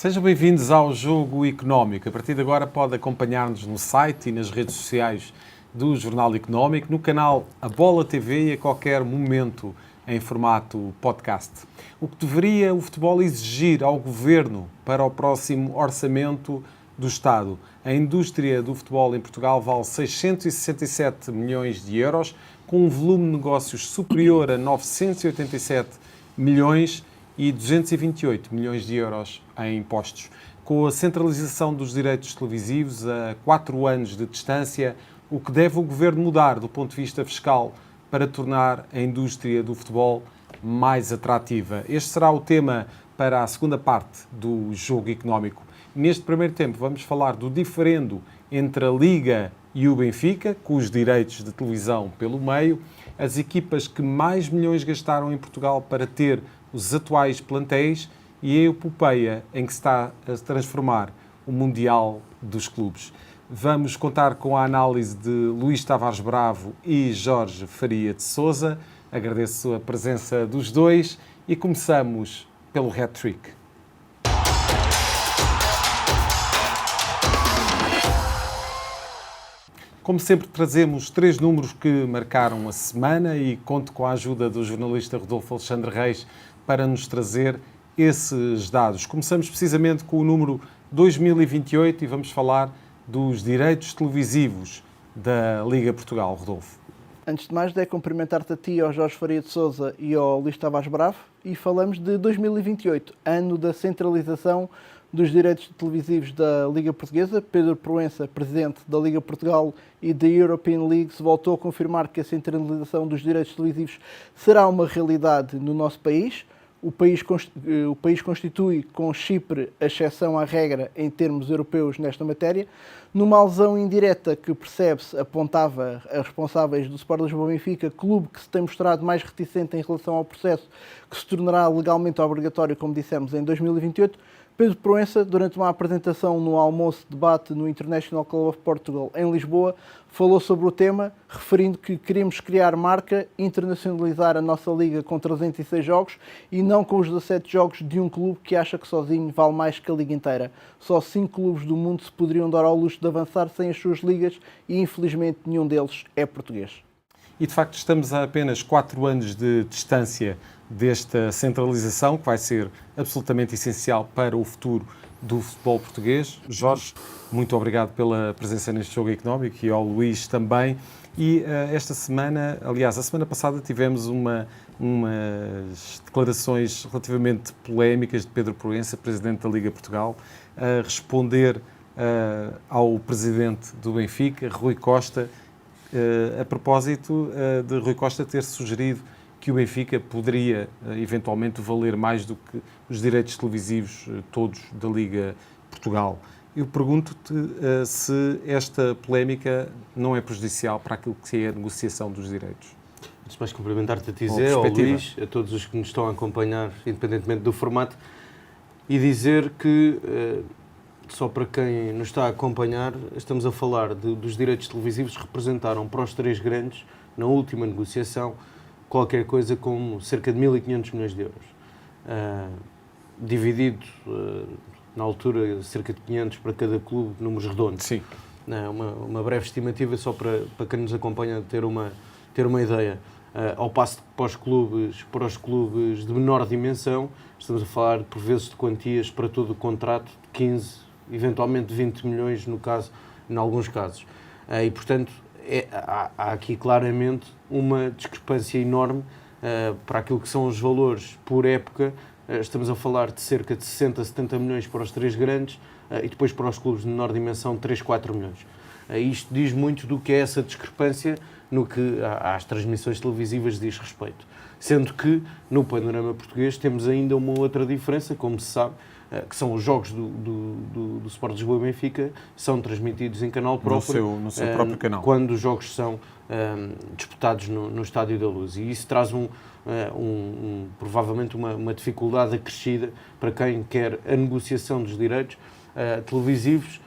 Sejam bem-vindos ao Jogo Económico. A partir de agora pode acompanhar-nos no site e nas redes sociais do Jornal Económico, no canal A Bola TV e a qualquer momento em formato podcast. O que deveria o futebol exigir ao Governo para o próximo orçamento do Estado? A indústria do futebol em Portugal vale 667 milhões de euros, com um volume de negócios superior a 987 milhões e 228 milhões de euros em impostos. Com a centralização dos direitos televisivos a 4 anos de distância, o que deve o Governo mudar do ponto de vista fiscal para tornar a indústria do futebol mais atrativa? Este será o tema para a segunda parte do Jogo Económico. Neste primeiro tempo vamos falar do diferendo entre a Liga e o Benfica, com os direitos de televisão pelo meio, as equipas que mais milhões gastaram em Portugal para ter os atuais plantéis e a epopeia em que se está a transformar o Mundial dos Clubes. Vamos contar com a análise de Luís Tavares Bravo e Jorge Faria de Sousa. Agradeço a presença dos dois e começamos pelo hat-trick. Como sempre, trazemos 3 números que marcaram a semana e conto com a ajuda do jornalista Rodolfo Alexandre Reis para nos trazer esses dados. Começamos precisamente com o número 2028 e vamos falar dos direitos televisivos da Liga Portugal. Rodolfo. Antes de mais, devo cumprimentar-te a ti, ao Jorge Faria de Sousa e ao Luís Tavares Bravo, e falamos de 2028, ano da centralização dos direitos televisivos da Liga Portuguesa. Pedro Proença, presidente da Liga Portugal e da European League, voltou a confirmar que a centralização dos direitos televisivos será uma realidade no nosso país. O país constitui, com Chipre, a exceção à regra em termos europeus nesta matéria. Numa alusão indireta que, percebe-se, apontava a responsáveis do Sport Lisboa Benfica, clube que se tem mostrado mais reticente em relação ao processo que se tornará legalmente obrigatório, como dissemos, em 2028, Pedro Proença, durante uma apresentação no almoço-debate no International Club of Portugal, em Lisboa, falou sobre o tema, referindo que queremos criar marca, internacionalizar a nossa liga com 306 jogos e não com os 17 jogos de um clube que acha que sozinho vale mais que a liga inteira. Só 5 clubes do mundo se poderiam dar ao luxo de avançar sem as suas ligas e, infelizmente, nenhum deles é português. E, de facto, estamos a apenas 4 anos de distância desta centralização, que vai ser absolutamente essencial para o futuro do futebol português. Jorge, muito obrigado pela presença neste Jogo Económico e ao Luís também. E esta semana, aliás, a semana passada tivemos umas declarações relativamente polémicas de Pedro Proença, presidente da Liga Portugal, a responder ao presidente do Benfica, Rui Costa, a propósito de Rui Costa ter sugerido que o Benfica poderia eventualmente valer mais do que os direitos televisivos todos da Liga Portugal. Eu pergunto-te se esta polémica não é prejudicial para aquilo que é a negociação dos direitos. Antes de mais, cumprimentar-te a ti, Zé, ao Luís, a todos os que nos estão a acompanhar, independentemente do formato, e dizer que, só para quem nos está a acompanhar, estamos a falar dos direitos televisivos que representaram para os 3 grandes, na última negociação, qualquer coisa como cerca de 1.500 milhões de euros. Dividido, na altura, cerca de 500 para cada clube, números redondos. Sim. Uma breve estimativa, só para quem nos acompanha ter uma ideia. Ao passo que para os clubes de menor dimensão, estamos a falar, por vezes, de quantias para todo o contrato de 15, eventualmente 20 milhões, em alguns casos. E, portanto, há aqui claramente uma discrepância enorme para aquilo que são os valores por época. Estamos a falar de cerca de 60, 70 milhões para os 3 grandes e depois para os clubes de menor dimensão 3, 4 milhões. Isto diz muito do que é essa discrepância no que às transmissões televisivas diz respeito. Sendo que, no panorama português, temos ainda uma outra diferença, como se sabe, que são os jogos do Sport Lisboa e Benfica, são transmitidos em canal próprio, no seu próprio canal, quando os jogos são disputados no Estádio da Luz. E isso traz provavelmente uma dificuldade acrescida para quem quer a negociação dos direitos televisivos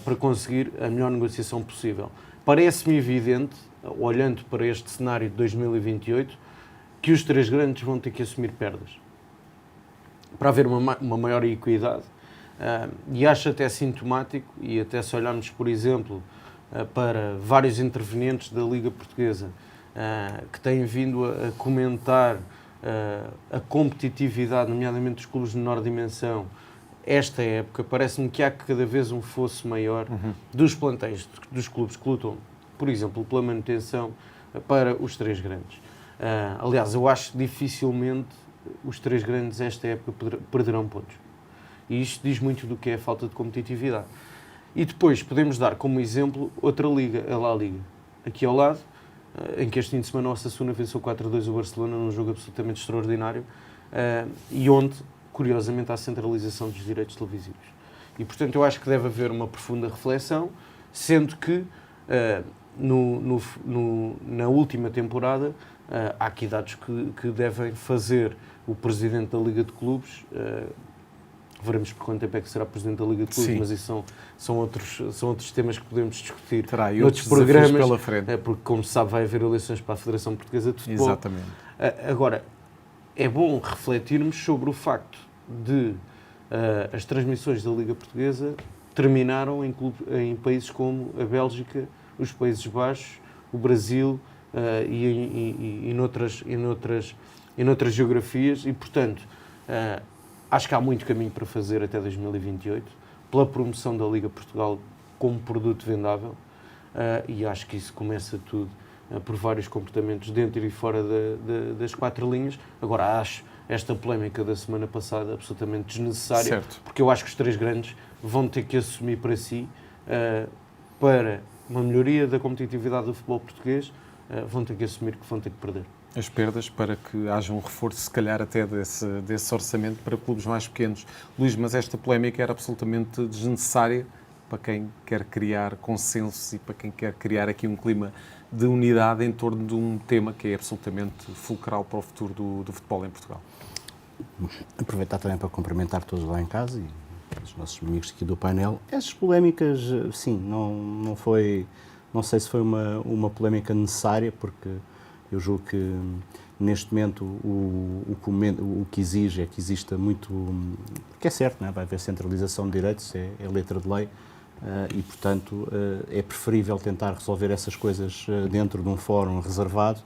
para conseguir a melhor negociação possível. Parece-me evidente, olhando para este cenário de 2028, que os 3 grandes vão ter que assumir perdas. Para haver uma maior equidade, E acho até sintomático, e até se olharmos, por exemplo, para vários intervenientes da Liga Portuguesa que têm vindo a comentar a competitividade, nomeadamente dos clubes de menor dimensão, esta época, parece-me que há cada vez um fosso maior dos plantéis dos clubes que lutam, por exemplo, pela manutenção para os três grandes. Aliás, eu acho que dificilmente os três grandes esta época perderão pontos. E isto diz muito do que é a falta de competitividade. E depois podemos dar como exemplo outra liga, a La Liga. Aqui ao lado, em que este fim de semana o Osasuna venceu 4-2 o Barcelona num jogo absolutamente extraordinário e onde, curiosamente, há centralização dos direitos televisivos. E, portanto, eu acho que deve haver uma profunda reflexão, sendo que na última temporada há aqui dados que devem fazer o Presidente da Liga de Clubes. Veremos por quanto tempo é que será Presidente da Liga de Clubes, mas isso são outros temas que podemos discutir noutros programas, pela frente. Porque, como se sabe, vai haver eleições para a Federação Portuguesa de Futebol. Exatamente. Agora, é bom refletirmos sobre o facto de as transmissões da Liga Portuguesa terminaram em países como a Bélgica, os Países Baixos, o Brasil e noutras geografias e, portanto, acho que há muito caminho para fazer até 2028, pela promoção da Liga Portugal como produto vendável, e acho que isso começa tudo por vários comportamentos dentro e fora das quatro linhas. Agora, acho esta polémica da semana passada absolutamente desnecessária, certo, porque eu acho que os três grandes vão ter que assumir para si, para uma melhoria da competitividade do futebol português, vão ter que assumir que vão ter que perder as perdas para que haja um reforço, se calhar até desse orçamento para clubes mais pequenos. Luís, mas esta polémica era absolutamente desnecessária para quem quer criar consenso e para quem quer criar aqui um clima de unidade em torno de um tema que é absolutamente fulcral para o futuro do futebol em Portugal. Aproveitar também para cumprimentar todos lá em casa e os nossos amigos aqui do painel. Essas polémicas, sim, não sei se foi uma polémica necessária, porque eu julgo que neste momento o que exige é que exista muito, porque é certo, não é? Vai haver centralização de direitos, é letra de lei, e portanto é preferível tentar resolver essas coisas dentro de um fórum reservado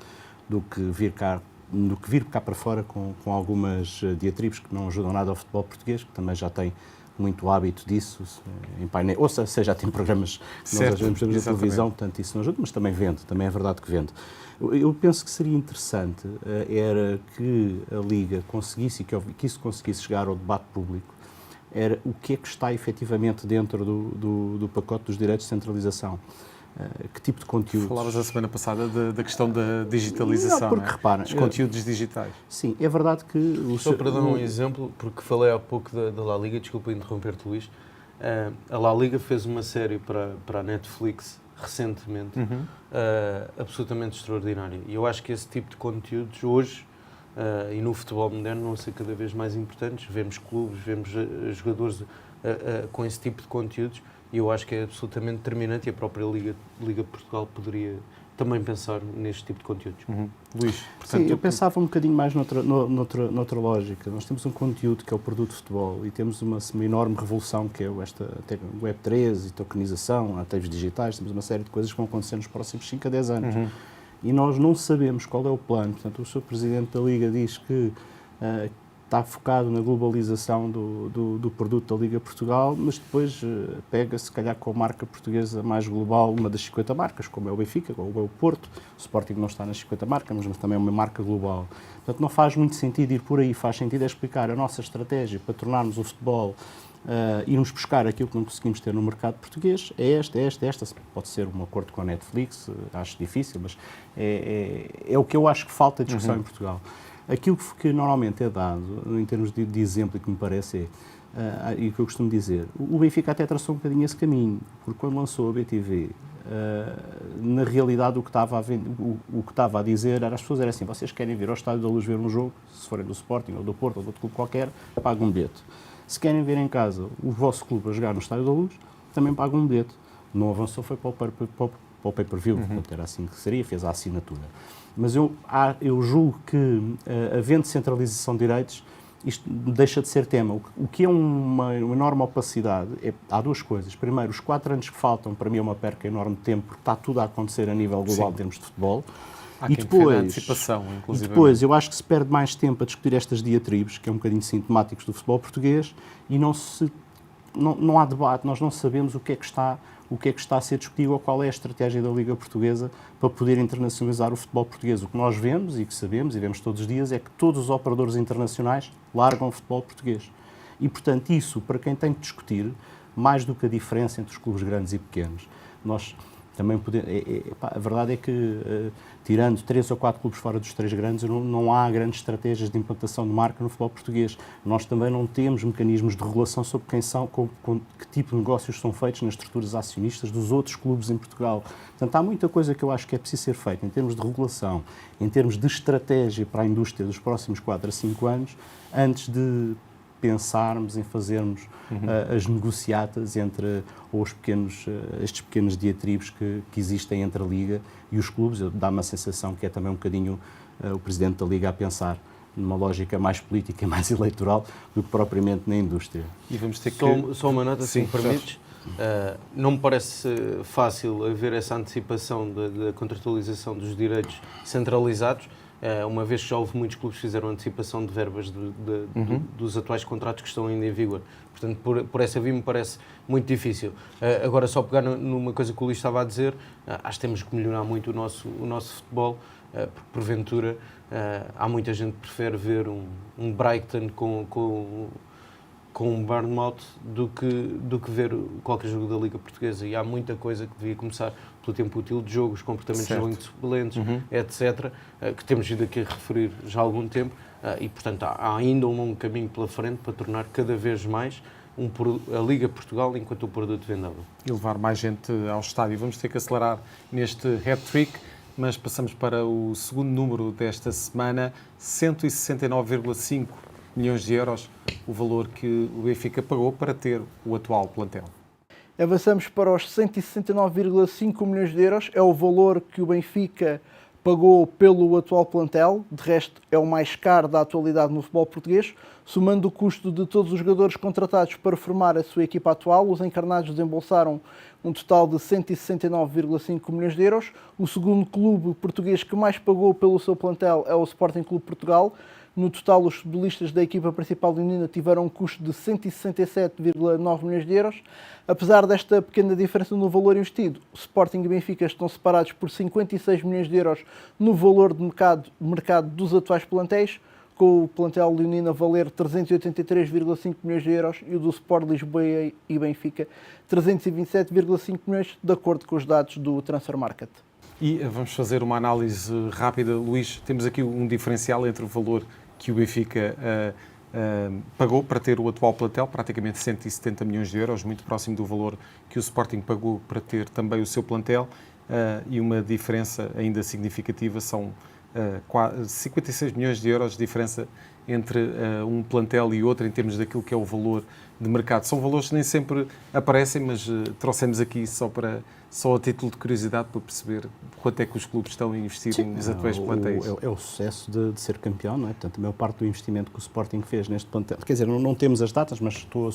do que vir cá para fora com algumas diatribes que não ajudam nada ao futebol português, que também já tem muito hábito disso, em painel, ou seja, já tem programas que nós vemos na televisão, portanto isso não ajuda, mas também vende, também é verdade que vende. Eu penso que seria interessante era que a Liga conseguisse, que isso conseguisse chegar ao debate público, era o que é que está efetivamente dentro do pacote dos direitos de centralização. Que tipo de conteúdos? Falavas a semana passada da questão da digitalização, não, porque, repara, dos conteúdos digitais. Sim, é verdade que... Só para dar um exemplo, porque falei há pouco da La Liga, desculpa interromper-te, Luís. A La Liga fez uma série para a Netflix recentemente, absolutamente extraordinária. E eu acho que esse tipo de conteúdos hoje, e no futebol moderno, vão ser cada vez mais importantes. Vemos clubes, vemos jogadores com esse tipo de conteúdos, e eu acho que é absolutamente determinante, e a própria Liga Portugal poderia também pensar neste tipo de conteúdos. Luís, portanto... Sim, eu pensava um bocadinho mais noutra lógica. Nós temos um conteúdo que é o produto de futebol e temos uma enorme revolução que é esta Web3 e tokenização, ativos digitais, temos uma série de coisas que vão acontecer nos próximos 5 a 10 anos. E nós não sabemos qual é o plano. Portanto, o Sr. Presidente da Liga diz que está focado na globalização do produto da Liga Portugal, mas depois pega, se calhar, com a marca portuguesa mais global, uma das 50 marcas, como é o Benfica, como é o Porto. O Sporting não está nas 50 marcas, mas também é uma marca global. Portanto, não faz muito sentido ir por aí, faz sentido explicar a nossa estratégia para tornarmos o futebol, irmos buscar aquilo que não conseguimos ter no mercado português, é esta. Pode ser um acordo com a Netflix, acho difícil, mas é o que eu acho que falta de discussão em Portugal. Aquilo que normalmente é dado, em termos de exemplo, que me parece e que eu costumo dizer, o Benfica até traçou um bocadinho esse caminho, porque quando lançou a BTV, na realidade o que estava a dizer era, as pessoas eram assim, vocês querem vir ao Estádio da Luz ver um jogo, se forem do Sporting ou do Porto ou de outro clube qualquer, pagam um bilhete. Se querem ver em casa o vosso clube a jogar no Estádio da Luz, também pagam um bilhete. Não avançou, foi para o pay-per-view, era assim que seria, fez a assinatura. Mas eu julgo que, havendo centralização de direitos, isto deixa de ser tema. O que é uma enorme opacidade, há duas coisas. Primeiro, os 4 anos que faltam, para mim é uma perca enorme de tempo, porque está tudo a acontecer a nível global em termos de futebol. Há E quem defenda a depois, antecipação, inclusive. depois, eu acho que se perde mais tempo a discutir estas diatribes, que é um bocadinho sintomáticos do futebol português, e não há debate, nós não sabemos o que é que está a ser discutido ou qual é a estratégia da Liga Portuguesa para poder internacionalizar o futebol português. O que nós vemos e que sabemos e vemos todos os dias é que todos os operadores internacionais largam o futebol português. E, portanto, isso, para quem tem que discutir, mais do que a diferença entre os clubes grandes e pequenos, nós também podemos... a verdade é que, tirando 3 ou 4 clubes fora dos 3 grandes, não há grandes estratégias de implantação de marca no futebol português. Nós também não temos mecanismos de regulação sobre quem são, com que tipo de negócios são feitos nas estruturas acionistas dos outros clubes em Portugal. Portanto, há muita coisa que eu acho que é preciso ser feita em termos de regulação, em termos de estratégia para a indústria dos próximos 4 a 5 anos, antes de pensarmos em fazermos as negociatas entre estes pequenos diatribes que existem entre a Liga e os clubes. Dá-me a sensação que é também um bocadinho o Presidente da Liga a pensar numa lógica mais política e mais eleitoral do que propriamente na indústria. E vamos ter que... Só uma nota, se me Sim, permites. Não me parece fácil haver essa antecipação da contratualização dos direitos centralizados, uma vez que já houve muitos clubes que fizeram antecipação de verbas dos atuais contratos que estão ainda em vigor. Portanto, por essa via me parece muito difícil. Agora, só pegar numa coisa que o Luís estava a dizer, acho que temos que melhorar muito o nosso futebol, porque porventura há muita gente que prefere ver um Brighton com um Bournemouth do que ver qualquer jogo da Liga Portuguesa. E há muita coisa que devia começar pelo tempo útil de jogo, os comportamentos de jogo suplentes, etc., que temos vindo aqui a referir já há algum tempo, e, portanto, há ainda um longo caminho pela frente para tornar cada vez mais a Liga Portugal enquanto o produto vendável. E levar mais gente ao estádio. Vamos ter que acelerar neste hat-trick, mas passamos para o segundo número desta semana, 169,5 milhões de euros, o valor que o Benfica pagou para ter o atual plantel. Avançamos para os 169,5 milhões de euros, é o valor que o Benfica pagou pelo atual plantel, de resto é o mais caro da atualidade no futebol português. Somando o custo de todos os jogadores contratados para formar a sua equipa atual, os encarnados desembolsaram um total de 169,5 milhões de euros. O segundo clube português que mais pagou pelo seu plantel é o Sporting Clube Portugal. No total, os futebolistas da equipa principal leonina tiveram um custo de 167,9 milhões de euros. Apesar desta pequena diferença no valor investido, o Sporting e Benfica estão separados por 56 milhões de euros no valor de mercado dos atuais plantéis, com o plantel leonino a valer 383,5 milhões de euros e o do Sport Lisboa e Benfica 327,5 milhões, de acordo com os dados do Transfer Market. E vamos fazer uma análise rápida. Luís, temos aqui um diferencial entre o valor que o Benfica pagou para ter o atual plantel, praticamente 170 milhões de euros, muito próximo do valor que o Sporting pagou para ter também o seu plantel, e uma diferença ainda significativa, são 56 milhões de euros de diferença entre um plantel e outro em termos daquilo que é o valor de mercado. São valores que nem sempre aparecem, mas trouxemos aqui só a título de curiosidade para perceber quanto é que os clubes estão a investir nos atuais plantéis. É o sucesso de ser campeão, não é? Portanto, a maior parte do investimento que o Sporting fez neste plantel, quer dizer, não temos as datas, mas estou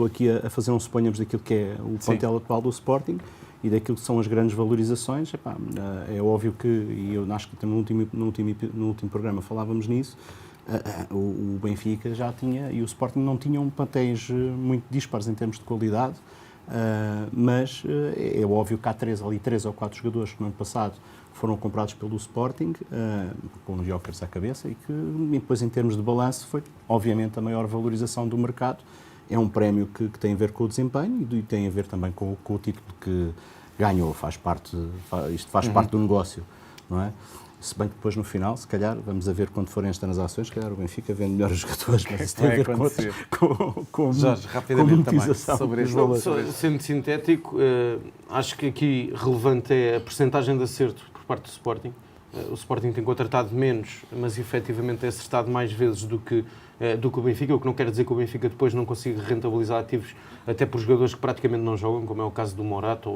aqui a fazer um suponhamos daquilo que é o plantel atual do Sporting e daquilo que são as grandes valorizações. É óbvio que, e eu acho que no último programa falávamos nisso, o Benfica já tinha e o Sporting não tinham plantéis muito dispares em termos de qualidade, mas é óbvio que há 3 ou 4 jogadores que no ano passado foram comprados pelo Sporting, com os jokers à cabeça, e depois em termos de balanço foi obviamente a maior valorização do mercado. É um prémio que tem a ver com o desempenho e tem a ver também com o título que ganhou, isto faz parte do negócio, não é? Se bem que depois no final, se calhar, vamos a ver quando forem as transações, se calhar o Benfica vende melhores jogadores, mas isso tem a ver com Jorge, rapidamente também, sobre isso. Sendo sintético, acho que aqui relevante é a percentagem de acerto por parte do Sporting. O Sporting tem contratado menos, mas efetivamente tem acertado mais vezes do que o Benfica, o que não quer dizer que o Benfica depois não consiga rentabilizar ativos até por jogadores que praticamente não jogam, como é o caso do Morato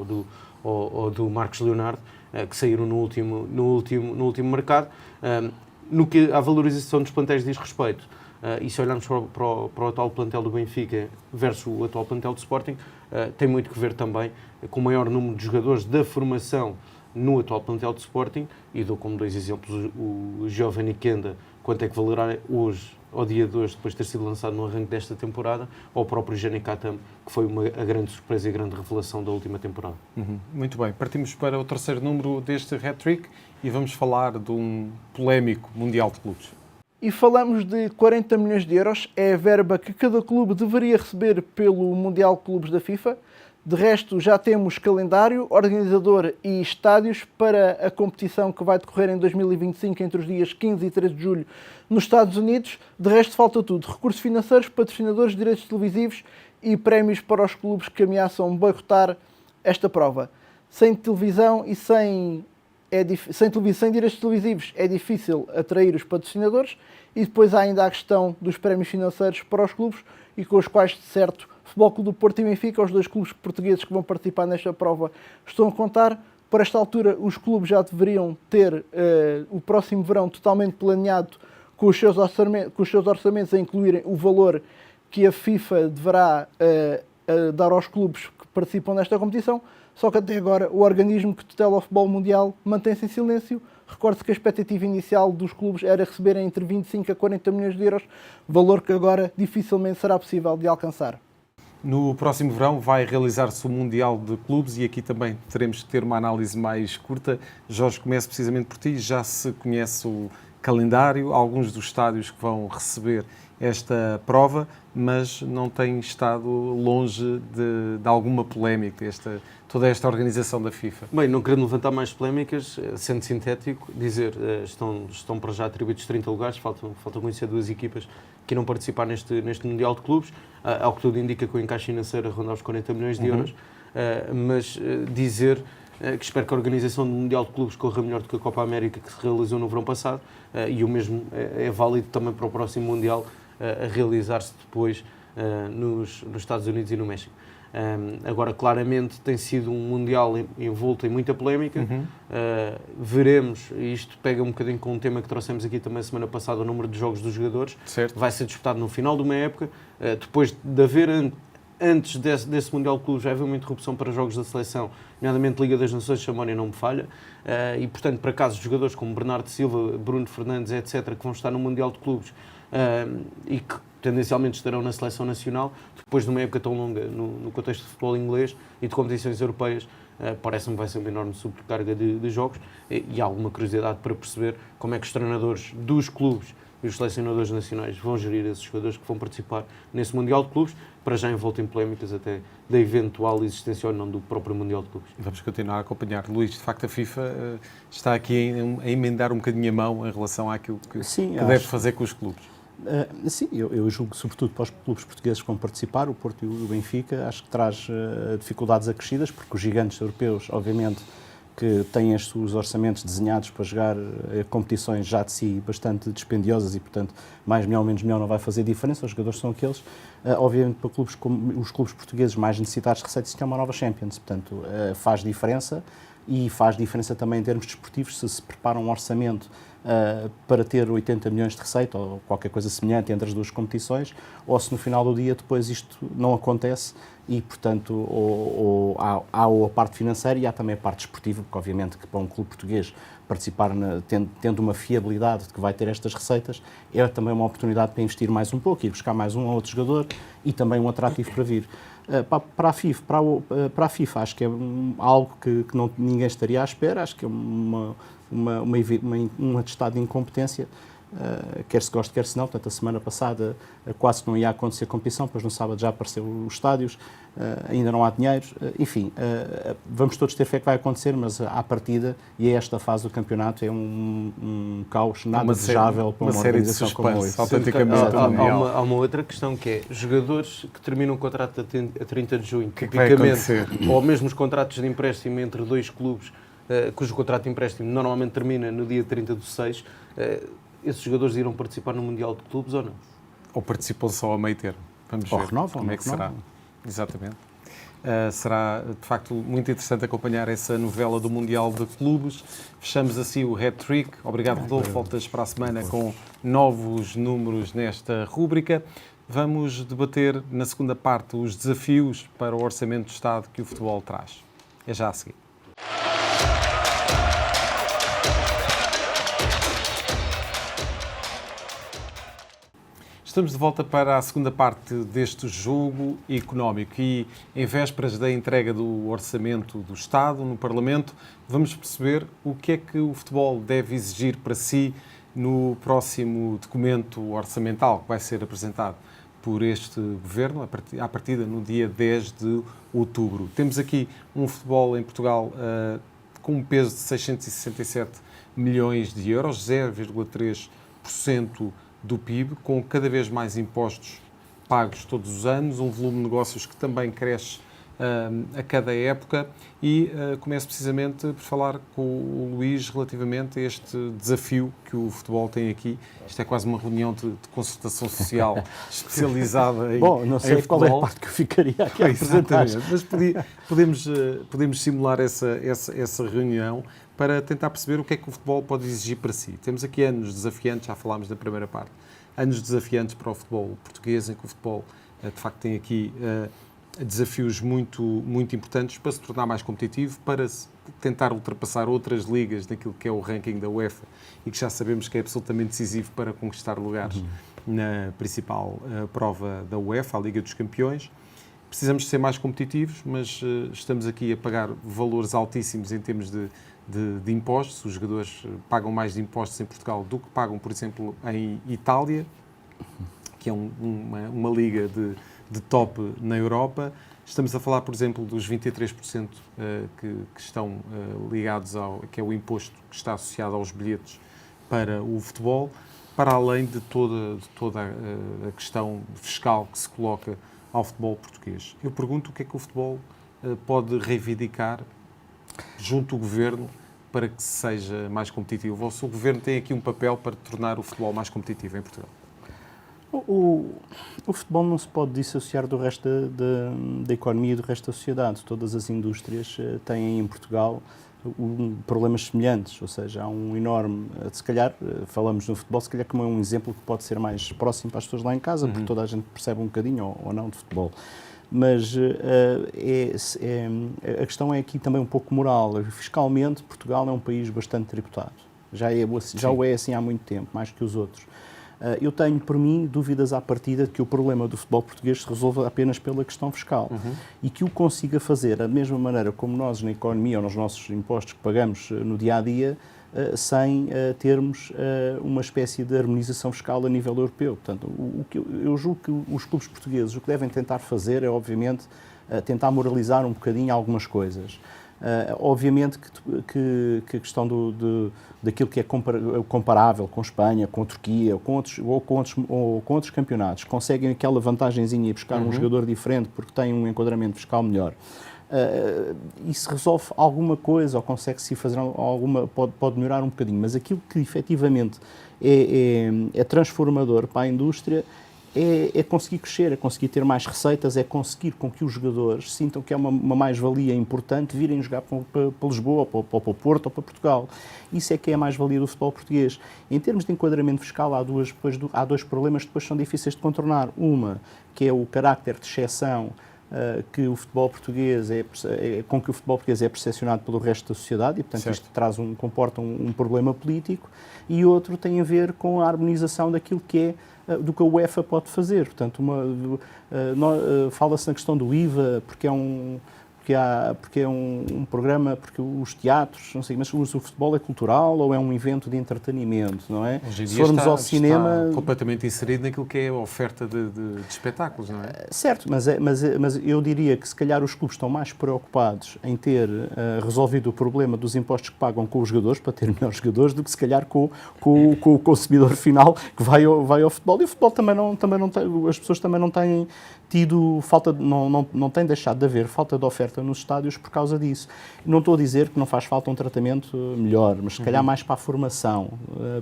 ou do Marcos Leonardo, que saíram no último mercado. No que a valorização dos plantéis diz respeito, e se olharmos para o atual plantel do Benfica versus o atual plantel do Sporting, tem muito que ver também com o maior número de jogadores da formação no atual plantel do Sporting, e dou como 2 exemplos o Giovanni Kenda, quanto é que valerá hoje, ao dia de hoje, depois de ter sido lançado no arranque desta temporada, ou o próprio Jani Katam, que foi a grande surpresa e a grande revelação da última temporada. Muito bem, partimos para o terceiro número deste hat-trick e vamos falar de um polémico Mundial de Clubes. E falamos de 40 milhões de euros, é a verba que cada clube deveria receber pelo Mundial de Clubes da FIFA. De resto, já temos calendário, organizador e estádios para a competição que vai decorrer em 2025 entre os dias 15 e 13 de julho nos Estados Unidos. De resto, falta tudo: recursos financeiros, patrocinadores, direitos televisivos e prémios para os clubes que ameaçam boicotar esta prova. Sem televisão e sem direitos televisivos é difícil atrair os patrocinadores, e depois há ainda a questão dos prémios financeiros para os clubes, e com os quais, de certo, Futebol Clube do Porto e Benfica, os 2 clubes portugueses que vão participar nesta prova, estão a contar. Por esta altura, os clubes já deveriam ter o próximo verão totalmente planeado, com os seus orçamentos a incluírem o valor que a FIFA deverá dar aos clubes que participam nesta competição. Só que até agora o organismo que tutela o futebol mundial mantém-se em silêncio. Recorde-se que a expectativa inicial dos clubes era receberem entre 25 a 40 milhões de euros, valor que agora dificilmente será possível de alcançar. No próximo verão vai realizar-se o Mundial de Clubes e aqui também teremos que ter uma análise mais curta. Jorge, começo precisamente por ti. Já se conhece o calendário, alguns dos estádios que vão receber esta prova, mas não tem estado longe de alguma polémica toda esta organização da FIFA. Bem, não querendo levantar mais polémicas, sendo sintético, dizer estão para já atribuídos 30 lugares, faltam conhecer 2 equipas que irão participar neste Mundial de Clubes, ao que tudo indica que o encaixe financeiro ronda os 40 milhões de euros, mas dizer que espero que a organização do Mundial de Clubes corra melhor do que a Copa América que se realizou no verão passado, e o mesmo é válido também para o próximo Mundial a realizar-se depois nos Estados Unidos e no México. Agora, claramente, tem sido um Mundial envolto em muita polémica. Veremos, e isto pega um bocadinho com um tema que trouxemos aqui também semana passada, o número de jogos dos jogadores. Certo. Vai ser disputado no final de uma época, depois de haver, antes desse Mundial de Clubes, já havia uma interrupção para jogos da seleção, nomeadamente Liga das Nações, se a memória não me falha, e, portanto, para casos de jogadores como Bernardo Silva, Bruno Fernandes, etc., que vão estar no Mundial de Clubes e que tendencialmente estarão na seleção nacional, depois de uma época tão longa no contexto de futebol inglês e de competições europeias, parece-me que vai ser uma enorme sobrecarga de jogos, e há alguma curiosidade para perceber como é que os treinadores dos clubes e os selecionadores nacionais vão gerir esses jogadores que vão participar nesse Mundial de Clubes, para já envolto em polémicas até da eventual existência ou não do próprio Mundial de Clubes. Vamos continuar a acompanhar. Luís, de facto a FIFA está aqui a emendar um bocadinho a mão em relação àquilo que deve fazer com os clubes. Sim, eu julgo, sobretudo para os clubes portugueses que vão participar, o Porto e o Benfica, acho que traz dificuldades acrescidas, porque os gigantes europeus, obviamente, que têm os orçamentos desenhados para jogar competições já de si bastante dispendiosas e, portanto, mais milhão ou menos milhão não vai fazer diferença, os jogadores são aqueles. Obviamente, para clubes como os clubes portugueses mais necessitados de receitas, isto é uma nova Champions, portanto, faz diferença, e faz diferença também em termos desportivos, se prepara um orçamento para ter 80 milhões de receita ou qualquer coisa semelhante entre as 2 competições, ou se no final do dia depois isto não acontece e, portanto, há a parte financeira e há também a parte desportiva, porque obviamente que para um clube português participar, tendo uma fiabilidade de que vai ter estas receitas, é também uma oportunidade para investir mais um pouco, ir buscar mais um ou outro jogador e também um atrativo para vir. Para a FIFA, acho que é algo que ninguém estaria à espera, acho que é um atestado de incompetência, quer se goste, quer se não. Portanto, a semana passada quase que não ia acontecer competição, depois no sábado já apareceu os estádios, ainda não há dinheiro, enfim, vamos todos ter fé que vai acontecer, mas à partida, e é esta fase do campeonato, é um caos nada desejável para uma organização como essa. Há uma outra questão que é, jogadores que terminam o contrato a 30 de junho, tipicamente, ou mesmo os contratos de empréstimo entre 2 clubes, cujo contrato de empréstimo normalmente termina no dia 30/6, esses jogadores irão participar no Mundial de Clubes ou não? Ou participam só a meio termo? Vamos ver renovam, como é que será. Exatamente. Será, de facto, muito interessante acompanhar essa novela do Mundial de Clubes. Fechamos assim o Hat-Trick. Obrigado, Rodolfo. Voltas para a semana com novos números nesta rúbrica. Vamos debater, na segunda parte, os desafios para o Orçamento do Estado que o futebol traz. É já a seguir. Estamos de volta para a segunda parte deste jogo económico e, em vésperas da entrega do Orçamento do Estado no Parlamento, vamos perceber o que é que o futebol deve exigir para si no próximo documento orçamental que vai ser apresentado por este Governo, à partida no dia 10 de outubro. Temos aqui um futebol em Portugal com um peso de 667 milhões de euros, 0,3% do PIB, com cada vez mais impostos pagos todos os anos, um volume de negócios que também cresce a cada época e começo precisamente por falar com o Luís relativamente a este desafio que o futebol tem aqui. Isto é quase uma reunião de consultação social especializada em Bom, não sei em qual futebol. é a parte que eu ficaria aqui a apresentar. Exatamente, mas podemos simular essa reunião para tentar perceber o que é que o futebol pode exigir para si. Temos aqui anos desafiantes, já falámos da primeira parte, anos desafiantes para o futebol português, em que o futebol, de facto, tem aqui desafios muito, muito importantes para se tornar mais competitivo, para tentar ultrapassar outras ligas daquilo que é o ranking da UEFA e que já sabemos que é absolutamente decisivo para conquistar lugares na principal prova da UEFA, a Liga dos Campeões. Precisamos de ser mais competitivos, mas estamos aqui a pagar valores altíssimos em termos de impostos. Os jogadores pagam mais de impostos em Portugal do que pagam, por exemplo, em Itália, que é uma liga de top na Europa. Estamos a falar, por exemplo, dos 23% que estão ligados que é o imposto que está associado aos bilhetes para o futebol, para além de toda a questão fiscal que se coloca ao futebol português. Eu pergunto o que é que o futebol pode reivindicar junto ao Governo para que seja mais competitivo. Ou se o Governo tem aqui um papel para tornar o futebol mais competitivo em Portugal? O futebol não se pode dissociar do resto da economia e do resto da sociedade. Todas as indústrias têm em Portugal problemas semelhantes, ou seja, há um enorme, se calhar, falamos no futebol, se calhar como é um exemplo que pode ser mais próximo para as pessoas lá em casa, porque toda a gente percebe um bocadinho ou não de futebol. Mas a questão é aqui também um pouco moral. Fiscalmente, Portugal é um país bastante tributado. Já o é assim há muito tempo, mais que os outros. Eu tenho, por mim, dúvidas à partida de que o problema do futebol português se resolva apenas pela questão fiscal e que o consiga fazer da mesma maneira como nós na economia ou nos nossos impostos que pagamos no dia-a-dia, sem termos uma espécie de harmonização fiscal a nível europeu. Portanto, eu julgo que os clubes portugueses o que devem tentar fazer é, obviamente, tentar moralizar um bocadinho algumas coisas. Obviamente que a questão daquilo que é comparável com Espanha, com a Turquia ou com outros campeonatos, conseguem aquela vantagenzinha e buscar um jogador diferente porque tem um enquadramento fiscal melhor. E se resolve alguma coisa ou consegue-se fazer alguma, pode melhorar um bocadinho, mas aquilo que efetivamente é transformador para a indústria é conseguir crescer, é conseguir ter mais receitas, é conseguir com que os jogadores sintam que é uma mais-valia importante virem jogar para Lisboa, para o Porto ou para Portugal. Isso é que é a mais-valia do futebol português. Em termos de enquadramento fiscal, há dois problemas que depois são difíceis de contornar. Uma, que é o carácter de exceção que o futebol português com que o futebol português é percepcionado pelo resto da sociedade e, portanto, isto comporta um problema político, e outro tem a ver com a harmonização daquilo que é do que a UEFA pode fazer. Portanto, fala-se na questão do IVA, porque é um programa, porque os teatros, não sei, mas o futebol é cultural ou é um evento de entretenimento, não é? Hoje em dia se formos ao cinema, está completamente inserido naquilo que é a oferta de espetáculos, não é? Certo, mas eu diria que se calhar os clubes estão mais preocupados em ter resolvido o problema dos impostos que pagam com os jogadores, para ter melhores jogadores, do que se calhar com o consumidor final que vai ao futebol. E o futebol também não tem, as pessoas também não têm tido não tem deixado de haver falta de oferta nos estádios por causa disso. Não estou a dizer que não faz falta um tratamento melhor, mas se calhar mais para a formação,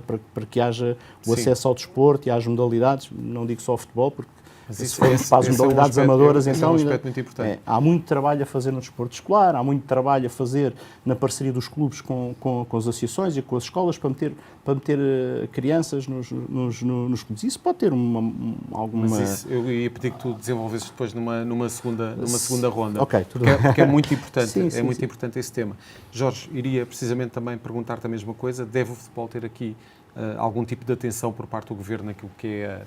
para que haja o acesso ao desporto e às modalidades, não digo só ao futebol, porque Mas Se isso- formos para as esse é um modalidades aspecto- amadoras, esse é um então aspecto muito importante. há muito trabalho a fazer no desporto escolar, há muito trabalho a fazer na parceria dos clubes com as associações e com as escolas para meter crianças nos clubes. Isso pode ter alguma... Mas isso, eu ia pedir que tu desenvolvesses depois numa segunda ronda. Ok, tudo bem. Porque é muito importante, Sim, sim, muito sim. importante esse tema. Jorge, iria precisamente também perguntar-te a mesma coisa. Deve o futebol ter aqui algum tipo de atenção por parte do Governo naquilo que é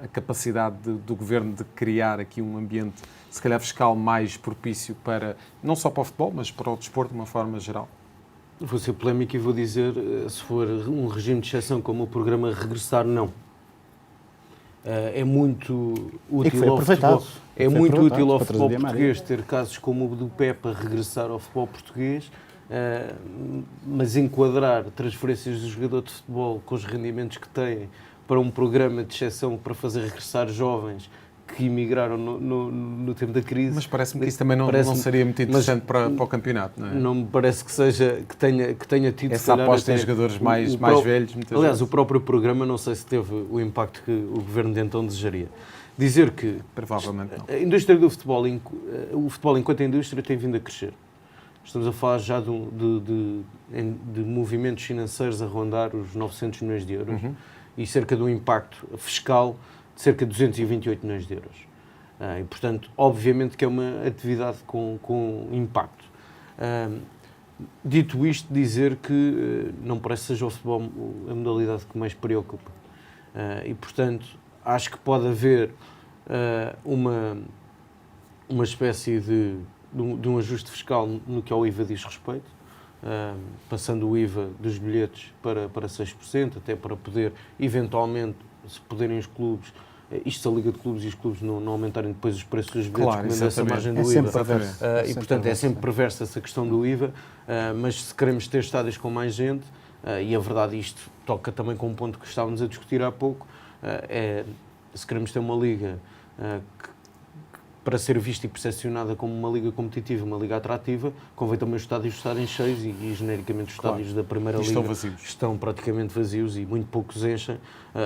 a capacidade do Governo de criar aqui um ambiente, se calhar fiscal, mais propício para, não só para o futebol, mas para o desporto de uma forma geral? Vou ser polémico e vou dizer, se for um regime de exceção como o programa Regressar, não. É muito E que foi útil ao aproveitado. futebol. Foi É muito aproveitado útil ao para futebol trazer Di português ter casos como o do Pepa regressar ao futebol português, mas enquadrar transferências do jogador de futebol com os rendimentos que têm para um programa de exceção para fazer regressar jovens que emigraram no tempo da crise. Mas parece-me que isso também não seria muito interessante para o campeonato, não é? Não me parece que tenha tido Essa aposta em jogadores mais velhos, muitas aliás, vezes. o próprio programa não sei se teve o impacto que o governo de então desejaria. Dizer que Provavelmente não. a indústria do futebol, o futebol enquanto indústria tem vindo a crescer. Estamos a falar já de movimentos financeiros a rondar os 900 milhões de euros e cerca de um impacto fiscal de cerca de 228 milhões de euros. E, portanto, obviamente que é uma atividade com impacto. Dito isto, dizer que não parece que seja o futebol a modalidade que mais preocupa. E, portanto, acho que pode haver uma espécie de um ajuste fiscal no que ao IVA diz respeito, passando o IVA dos bilhetes para 6%, até para poder, eventualmente, se puderem os clubes, isto a Liga de Clubes e os clubes não aumentarem depois os preços dos bilhetes, Claro, comendo essa margem do É sempre IVA. perverso. E, portanto, é sempre perversa essa questão do IVA, mas se queremos ter estádios com mais gente, e a verdade isto toca também com um ponto que estávamos a discutir há pouco, se queremos ter uma liga para ser vista e percepcionada como uma liga competitiva, uma liga atrativa, convém também os estádios estarem cheios e genericamente os estádios da Primeira Liga estão praticamente vazios e muito poucos enchem.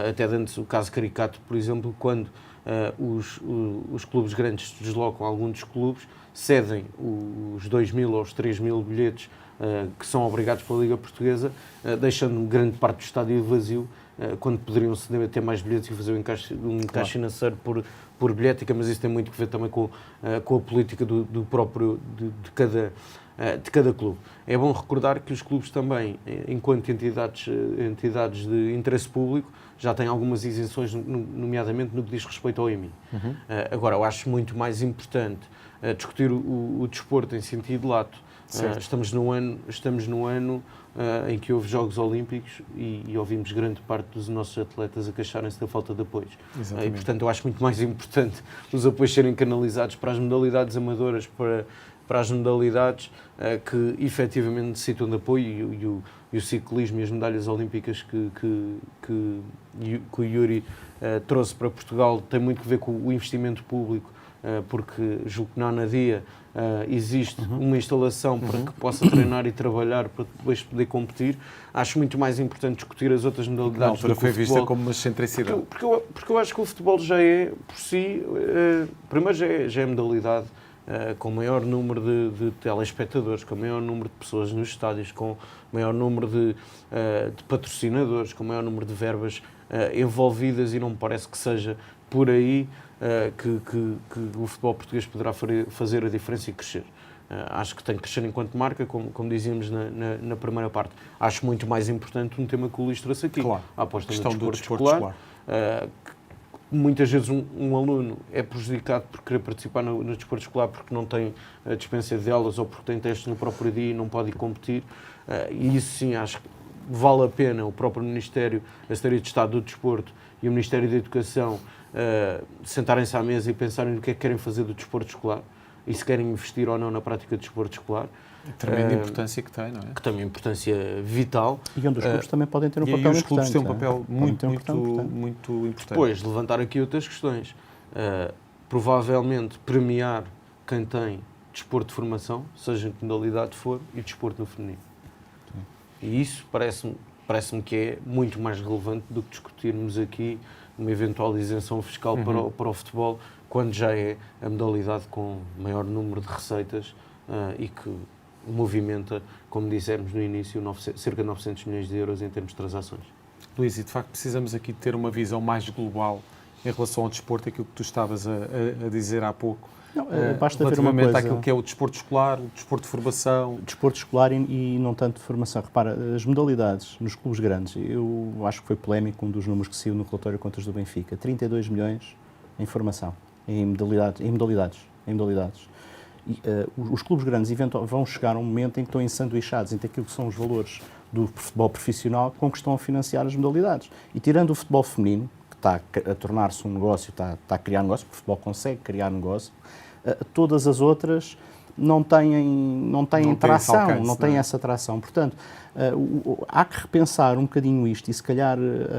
Até dentro do caso caricato, por exemplo, quando os clubes grandes se deslocam a algum dos clubes, cedem os 2.000 ou os 3.000 bilhetes que são obrigados pela Liga Portuguesa, deixando grande parte do estádio vazio, quando poderiam ter mais bilhetes e fazer um encaixe financeiro por bilhética, mas isso tem muito a ver também com a política do próprio de cada clube. É bom recordar que os clubes também, enquanto entidades de interesse público, já têm algumas isenções, nomeadamente no que diz respeito ao IMI. Agora, eu acho muito mais importante discutir o desporto em sentido lato. Estamos no ano em que houve Jogos Olímpicos e ouvimos grande parte dos nossos atletas a queixarem-se da falta de apoios. E, portanto, eu acho muito mais importante os apoios serem canalizados para as modalidades amadoras, para as modalidades que efetivamente necessitam de apoio e o ciclismo e as medalhas olímpicas que o Yuri trouxe para Portugal tem muito a ver com o investimento público, porque julgo que na Anadia existe uma instalação para que possa treinar e trabalhar para depois poder competir. Acho muito mais importante discutir as outras modalidades do que o foi futebol. vista como uma excentricidade. Porque eu acho que o futebol já é, por si, primeiro já é modalidade com maior número de telespectadores, com maior número de pessoas nos estádios, com maior número de patrocinadores, com maior número de verbas envolvidas, e não me parece que seja por aí que o futebol português poderá fazer a diferença e crescer. Acho que tem que crescer enquanto marca, como dizíamos na primeira parte. Acho muito mais importante um tema que o Luís trouxe aqui. Claro. A aposta Questão no do desporto desporto escolar. Muitas vezes um aluno é prejudicado por querer participar no desporto escolar porque não tem a dispensão de aulas ou porque tem testes no próprio dia e não pode ir competir. E isso sim, acho que vale a pena o próprio Ministério, a Secretaria de Estado do Desporto e o Ministério da Educação sentarem-se à mesa e pensarem no que é que querem fazer do desporto escolar e se querem investir ou não na prática do desporto escolar. Tremenda importância que tem, não é? Que tem uma importância vital. E onde os clubes também podem ter um papel E os importante. clubes têm um papel muito importante. importante. Depois, levantar aqui outras questões. Provavelmente premiar quem tem desporto de formação, seja em que modalidade for, e desporto no feminino. Sim. E isso parece-me que é muito mais relevante do que discutirmos aqui uma eventual isenção fiscal para o futebol, quando já é a modalidade com maior número de receitas e que movimenta, como dissemos no início, cerca de 900 milhões de euros em termos de transações. Luís, e de facto precisamos aqui de ter uma visão mais global em relação ao desporto, aquilo que tu estavas a dizer há pouco. Não, basta ver uma relativamente coisa. àquilo que é o desporto escolar, o desporto de formação. Desporto escolar e não tanto de formação. Repara, as modalidades nos clubes grandes, eu acho que foi polémico um dos números que saiu no relatório contas do Benfica, 32 milhões em formação, em modalidades. E, os clubes grandes vão chegar a um momento em que estão ensanduichados entre aquilo que são os valores do futebol profissional com que estão a financiar as modalidades. E tirando o futebol feminino, que está a tornar-se um negócio, está a criar negócio, porque o futebol consegue criar negócio, todas as outras não têm tração, não têm essa tração. Portanto, há que repensar um bocadinho isto e se calhar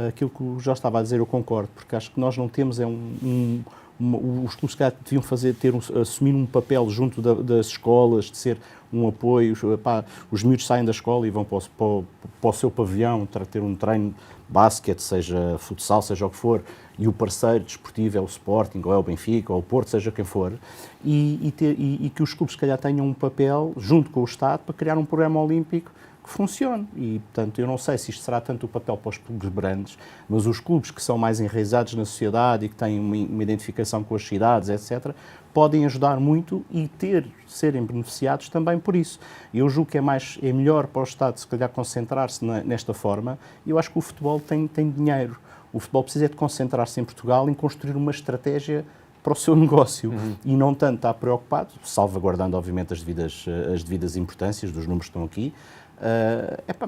aquilo que o Jorge estava a dizer eu concordo, porque acho que nós não temos os clubes deviam assumir um papel junto das escolas, de ser um apoio. Os miúdos saem da escola e vão para o seu pavilhão, ter um treino de basquete, seja futsal, seja o que for, e o parceiro desportivo é o Sporting, ou é o Benfica, ou o Porto, seja quem for, e que os clubes, se calhar, tenham um papel, junto com o Estado, para criar um programa olímpico que funcione. E, portanto, eu não sei se isto será tanto o papel para os clubes grandes, mas os clubes que são mais enraizados na sociedade e que têm uma identificação com as cidades, etc., podem ajudar muito e serem beneficiados também por isso. Eu julgo que é melhor para o Estado, se calhar, concentrar-se nesta forma. E eu acho que o futebol tem dinheiro. O futebol precisa de concentrar-se em Portugal em construir uma estratégia para o seu negócio e não tanto estar preocupado, salvaguardando, obviamente, as devidas importâncias dos números que estão aqui,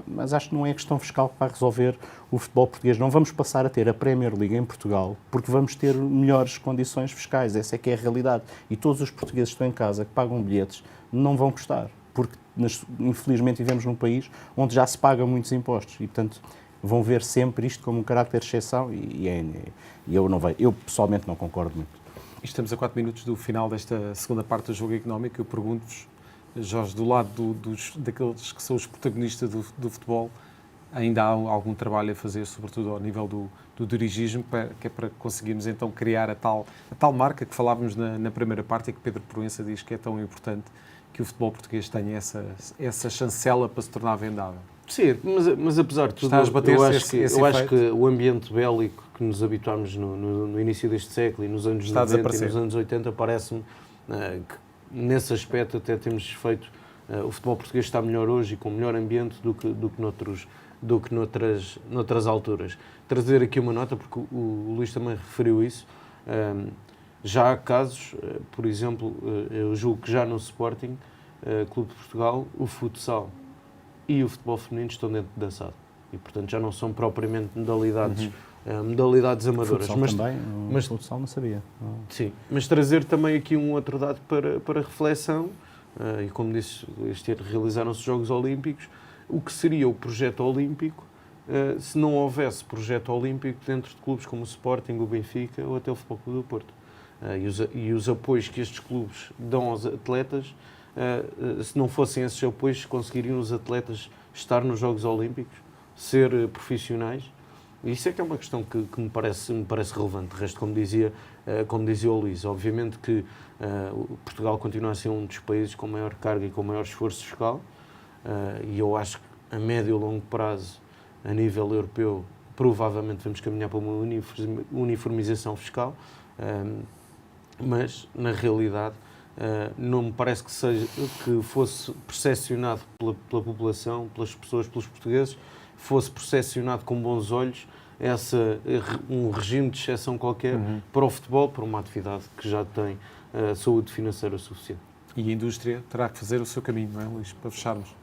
mas acho que não é questão fiscal que vai resolver o futebol português. Não vamos passar a ter a Premier League em Portugal porque vamos ter melhores condições fiscais. Essa é que é a realidade. E todos os portugueses que estão em casa, que pagam bilhetes, não vão gostar. Porque, infelizmente, vivemos num país onde já se pagam muitos impostos e, portanto, vão ver sempre isto como um caráter de exceção e eu pessoalmente não concordo muito. E estamos a 4 minutos do final desta segunda parte do Jogo Económico. Eu pergunto-vos, Jorge, do lado daqueles que são os protagonistas do futebol, ainda há algum trabalho a fazer, sobretudo ao nível do dirigismo, que é para conseguirmos então criar a tal marca que falávamos na primeira parte e que Pedro Proença diz que é tão importante que o futebol português tenha essa chancela para se tornar vendável. Sim, mas apesar de tudo, eu acho que o ambiente bélico que nos habituámos no início deste século e nos anos 90 e nos anos 80, parece-me que nesse aspecto até temos feito, o futebol português está melhor hoje e com melhor ambiente do que noutras alturas. Trazer aqui uma nota, porque o Luís também referiu isso, já há casos, por exemplo, eu julgo que já no Sporting Clube de Portugal, o futsal e o futebol feminino estão dentro da SAD. E, portanto, já não são propriamente modalidades amadoras. Futsal também? Mas futsal não sabia. Sim, mas trazer também aqui um outro dado para reflexão, e como disse, este ano realizaram-se os Jogos Olímpicos, o que seria o projeto olímpico se não houvesse projeto olímpico dentro de clubes como o Sporting, o Benfica ou até o Futebol Clube do Porto. E os apoios que estes clubes dão aos atletas, se não fossem esses apoios, conseguiriam os atletas estar nos Jogos Olímpicos, ser profissionais. E isso é que é uma questão que me parece relevante. De resto, como dizia o Luís, obviamente que Portugal continua a ser um dos países com maior carga e com maior esforço fiscal, e eu acho que a médio e longo prazo, a nível europeu, provavelmente vamos caminhar para uma uniformização fiscal, mas, na realidade, não me parece que fosse percepcionado pela população, pelas pessoas, pelos portugueses, fosse percepcionado com bons olhos um regime de exceção qualquer para o futebol, para uma atividade que já tem saúde financeira suficiente. E a indústria terá que fazer o seu caminho, não é, Luís, para fecharmos?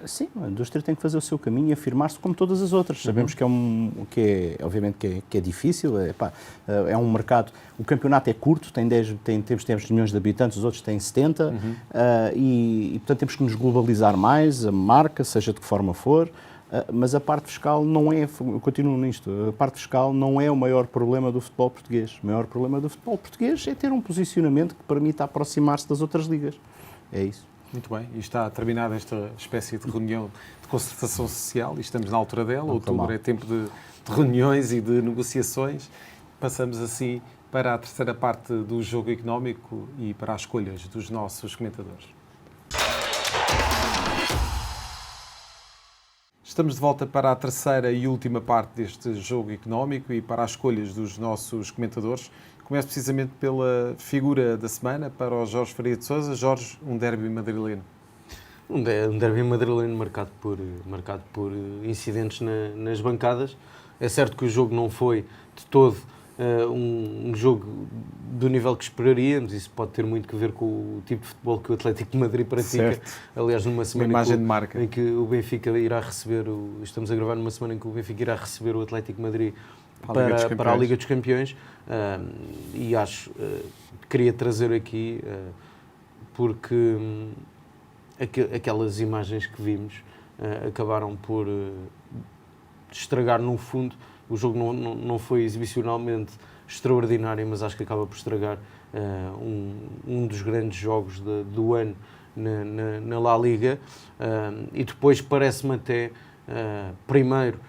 Sim, a indústria tem que fazer o seu caminho e afirmar-se como todas as outras. Sabemos obviamente que é difícil, é um mercado, o campeonato é curto, temos 10 milhões de habitantes, os outros têm 70, e portanto temos que nos globalizar mais, a marca, seja de que forma for, mas a parte fiscal não é, eu continuo nisto, a parte fiscal não é o maior problema do futebol português. O maior problema do futebol português é ter um posicionamento que permita aproximar-se das outras ligas. É isso. Muito bem, e está terminada esta espécie de reunião de concertação social e estamos na altura dela. Outubro é tempo de reuniões e de negociações passamos assim para a terceira parte do jogo económico e para as escolhas dos nossos comentadores. Estamos de volta para a terceira e última parte deste jogo económico e para as escolhas dos nossos comentadores. Começo precisamente pela figura da semana, para o Jorge Faria de Sousa. Jorge, um derby madrileno. Um derby madrileno marcado por incidentes nas bancadas. É certo que o jogo não foi de todo um jogo do nível que esperaríamos. Isso pode ter muito a ver com o tipo de futebol que o Atlético de Madrid pratica. Certo. Aliás, numa semana em que o Benfica irá receber, estamos a gravar numa semana em que o Benfica irá receber o Atlético de Madrid para a Liga dos Campeões. E queria trazer aqui, porque aquelas imagens que vimos acabaram por estragar, no fundo. O jogo não foi exibicionalmente extraordinário, mas acho que acaba por estragar um dos grandes jogos do ano na La Liga. E depois parece-me até, primeiro,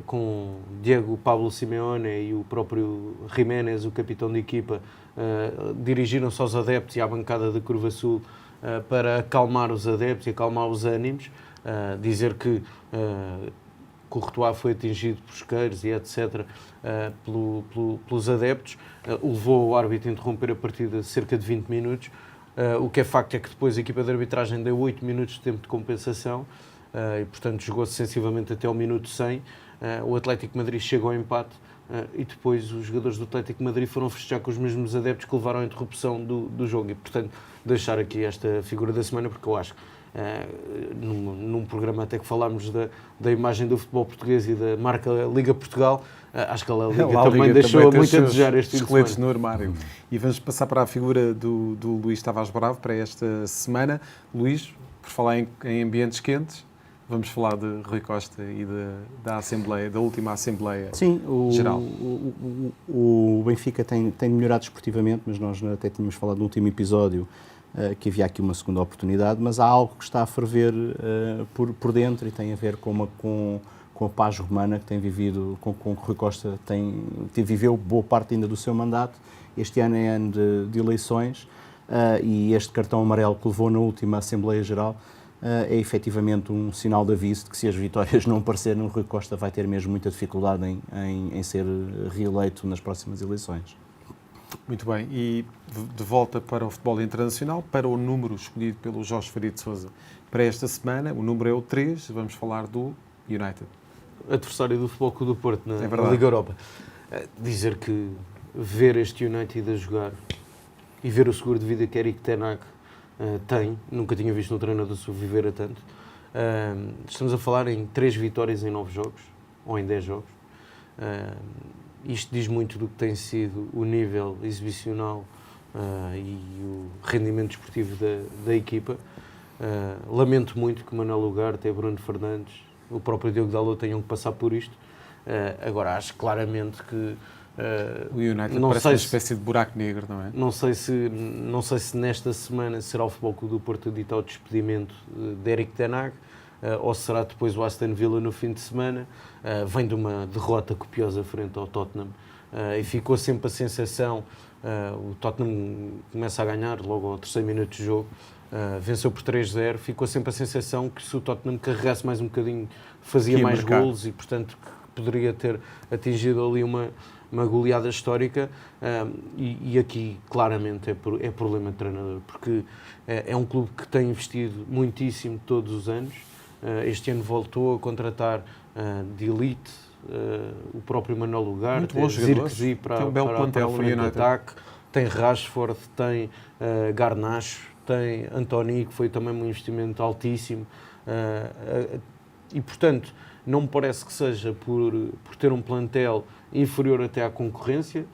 com Diego Pablo Simeone e o próprio Jiménez, o capitão de equipa, dirigiram-se aos adeptos e à bancada da Curva Sul para acalmar os adeptos e acalmar os ânimos, dizer que Courtois foi atingido por isqueiros e etc. Pelos adeptos, levou o árbitro a interromper a partida cerca de 20 minutos. O que é facto é que depois a equipa de arbitragem deu 8 minutos de tempo de compensação e, portanto, jogou-se sensivelmente até ao minuto 100. O Atlético de Madrid chegou ao empate e depois os jogadores do Atlético de Madrid foram festejar com os mesmos adeptos que levaram à interrupção do jogo. E, portanto, deixar aqui esta figura da semana, porque eu acho que num programa até que falámos da imagem do futebol português e da marca Liga Portugal, acho que a La Liga também deixou muito a desejar este fim de semana. Esqueletos no armário. E vamos passar para a figura do Luís Tavares Bravo para esta semana. Luís, por falar em ambientes quentes, vamos falar de Rui Costa e da Assembleia, da última Assembleia Geral. O Benfica tem melhorado desportivamente, mas nós até tínhamos falado no último episódio que havia aqui uma segunda oportunidade, mas há algo que está a ferver por dentro e tem a ver com a paz romana que tem vivido, com que Rui Costa viveu boa parte ainda do seu mandato. Este ano é ano de eleições e este cartão amarelo que levou na última Assembleia Geral é efetivamente um sinal de aviso de que, se as vitórias não aparecerem, o Rui Costa vai ter mesmo muita dificuldade em ser reeleito nas próximas eleições. Muito bem, e de volta para o futebol internacional, para o número escolhido pelo Jorge Faria de Sousa para esta semana. O número é o 3, vamos falar do United. Adversário do Futebol Clube do Porto na Liga Europa. Dizer que ver este United a jogar e ver o seguro de vida que Erik ten Hag nunca tinha visto um treinador sobreviver a tanto. Estamos a falar em 3 vitórias em 9 jogos, ou em 10 jogos. Isto diz muito do que tem sido o nível exibicional e o rendimento desportivo da equipa. Lamento muito que Manuel Ugarte, Bruno Fernandes, o próprio Diogo Dalot tenham que passar por isto. Agora, acho claramente que o United parece uma espécie de buraco negro, não é? Não sei se nesta semana será o Futebol Clube do Porto a ditar o despedimento de Erik ten Hag, ou será depois o Aston Villa no fim de semana. Vem de uma derrota copiosa frente ao Tottenham e ficou sempre a sensação, o Tottenham começa a ganhar logo ao 3º minuto de jogo, venceu por 3-0, ficou sempre a sensação que, se o Tottenham carregasse mais um bocadinho, fazia mais golos e, portanto, poderia ter atingido ali uma goleada histórica. E aqui claramente é problema de treinador, porque é um clube que tem investido muitíssimo todos os anos. Este ano voltou a contratar de elite, o próprio Manuel Ugarte, Zirkzee para o frente de ataque, tem Rashford, tem Garnacho, tem Antony, que foi também um investimento altíssimo, e, portanto, não me parece que seja por ter um plantel inferior até à concorrência,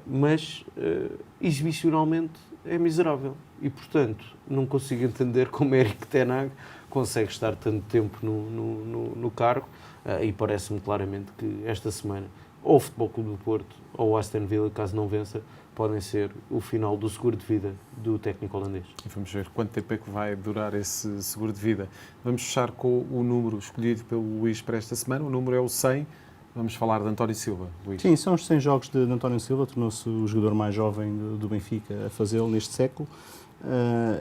mas exibicionalmente é miserável. E, portanto, não consigo entender como Erik ten Hag consegue estar tanto tempo no cargo, e parece-me claramente que esta semana ou o Futebol Clube do Porto ou o Aston Villa, caso não vença, podem ser o final do seguro de vida do técnico holandês. E vamos ver quanto tempo é que vai durar esse seguro de vida. Vamos fechar com o número escolhido pelo Luís para esta semana. O número é o 100. Vamos falar de António Silva, Luís. Sim, são os 100 jogos de António Silva, tornou-se o jogador mais jovem do Benfica a fazê-lo neste século.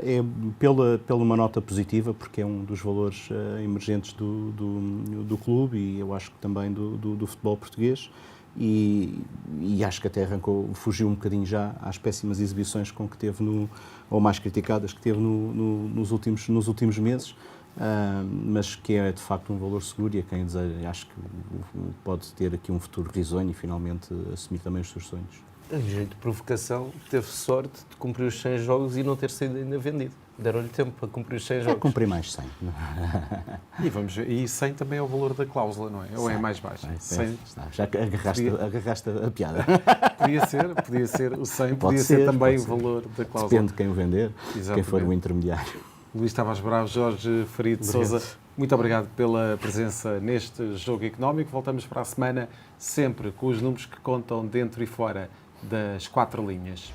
É pela uma nota positiva, porque é um dos valores emergentes do clube e eu acho que também do futebol português. E acho que até fugiu um bocadinho já às péssimas exibições com que teve, ou mais criticadas, que teve nos últimos meses. Mas que é de facto um valor seguro e a quem deseja, acho que pode ter aqui um futuro risonho e finalmente assumir também os seus sonhos. Em jeito de provocação, teve sorte de cumprir os 100 jogos e não ter sido ainda vendido. Deram-lhe tempo para cumprir os 100 jogos. Cumprir mais 100. E vamos ver. E 100 também é o valor da cláusula, não é? Ou é mais baixo? 100. Já agarraste a piada. Podia ser o 100, Pode podia ser também pode o valor da cláusula. Depende de quem o vender, Exatamente. quem for o intermediário. Luís Tavares Bravo, Jorge Faria de Sousa, muito obrigado pela presença neste Jogo Económico. Voltamos para a semana, sempre com os números que contam dentro e fora das 4 linhas.